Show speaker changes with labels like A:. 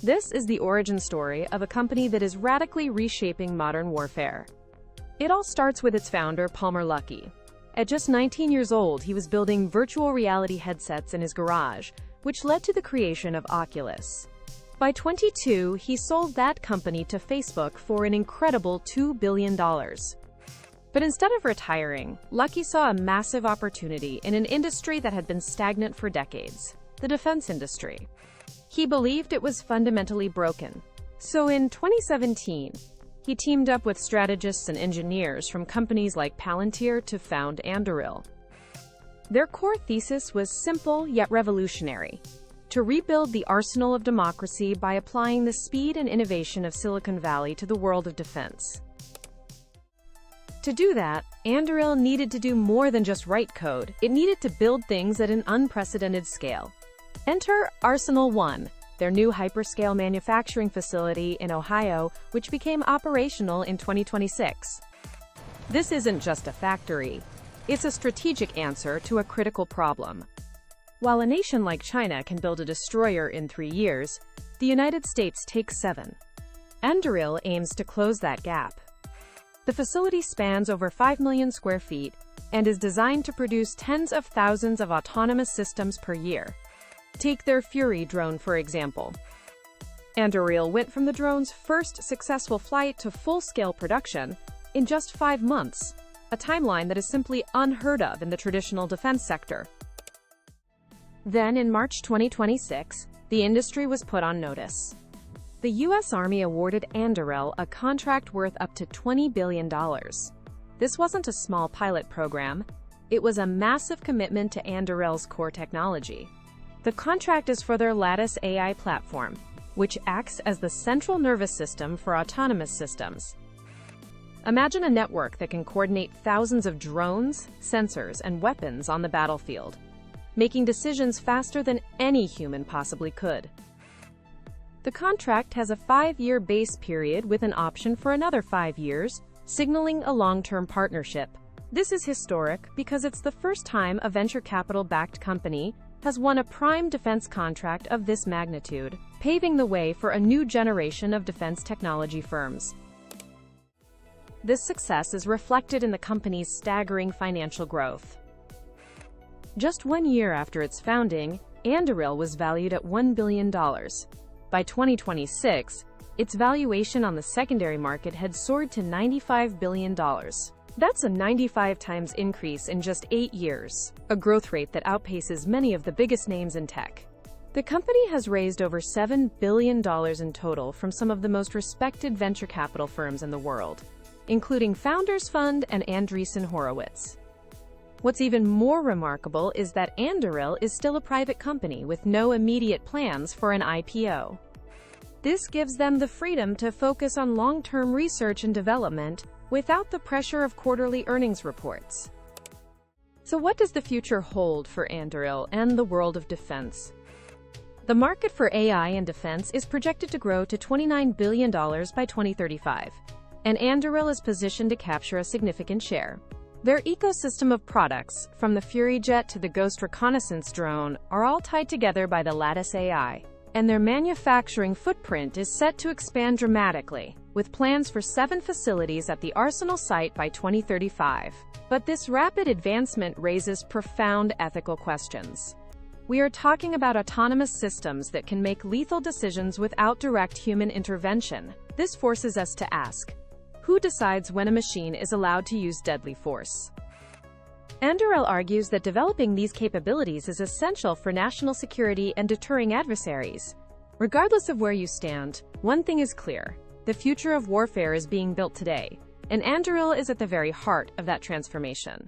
A: This is the origin story of a company that is radically reshaping modern warfare. It all starts with its founder, Palmer Luckey. At just 19 years old, he was building virtual reality headsets in his garage, which led to the creation of Oculus. By 22, he sold that company to Facebook for an incredible $2 billion. But instead of retiring, Luckey saw a massive opportunity in an industry that had been stagnant for decades, the defense industry. He believed it was fundamentally broken. So in 2017, he teamed up with strategists and engineers from companies like Palantir to found Anduril. Their core thesis was simple yet revolutionary: to rebuild the arsenal of democracy by applying the speed and innovation of Silicon Valley to the world of defense. To do that, Anduril needed to do more than just write code. It needed to build things at an unprecedented scale. Enter Arsenal 1, their new hyperscale manufacturing facility in Ohio, which became operational in 2026. This isn't just a factory. It's a strategic answer to a critical problem. While a nation like China can build a destroyer in 3 years, the United States takes 7. Anduril aims to close that gap. The facility spans over 5 million square feet and is designed to produce tens of thousands of autonomous systems per year. Take their Fury drone, for example. Anduril went from the drone's first successful flight to full-scale production in just 5 months, a timeline that is simply unheard of in the traditional defense sector. Then, in March 2026, the industry was put on notice. The U.S. Army awarded Anduril a contract worth up to $20 billion. This wasn't a small pilot program. It was a massive commitment to Anduril's core technology. The contract is for their Lattice AI platform, which acts as the central nervous system for autonomous systems. Imagine a network that can coordinate thousands of drones, sensors, and weapons on the battlefield, making decisions faster than any human possibly could. The contract has a 5-year base period with an option for another 5 years, signaling a long-term partnership. This is historic because it's the first time a venture capital-backed company has won a prime defense contract of this magnitude, paving the way for a new generation of defense technology firms. This success is reflected in the company's staggering financial growth. Just 1 year after its founding, Anduril was valued at $1 billion. By 2026, its valuation on the secondary market had soared to $95 billion. That's a 95 times increase in just 8 years, a growth rate that outpaces many of the biggest names in tech. The company has raised over $7 billion in total from some of the most respected venture capital firms in the world, including Founders Fund and Andreessen Horowitz. What's even more remarkable is that Anduril is still a private company with no immediate plans for an IPO. This gives them the freedom to focus on long-term research and development without the pressure of quarterly earnings reports. So what does the future hold for Anduril and the world of defense? The market for AI and defense is projected to grow to $29 billion by 2035, and Anduril is positioned to capture a significant share. Their ecosystem of products, from the Fury jet to the Ghost reconnaissance drone, are all tied together by the Lattice AI, and their manufacturing footprint is set to expand dramatically, with plans for 7 facilities at the Arsenal site by 2035. But this rapid advancement raises profound ethical questions. We are talking about autonomous systems that can make lethal decisions without direct human intervention. This forces us to ask, who decides when a machine is allowed to use deadly force? Anduril argues that developing these capabilities is essential for national security and deterring adversaries. Regardless of where you stand, one thing is clear: the future of warfare is being built today, and Anduril is at the very heart of that transformation.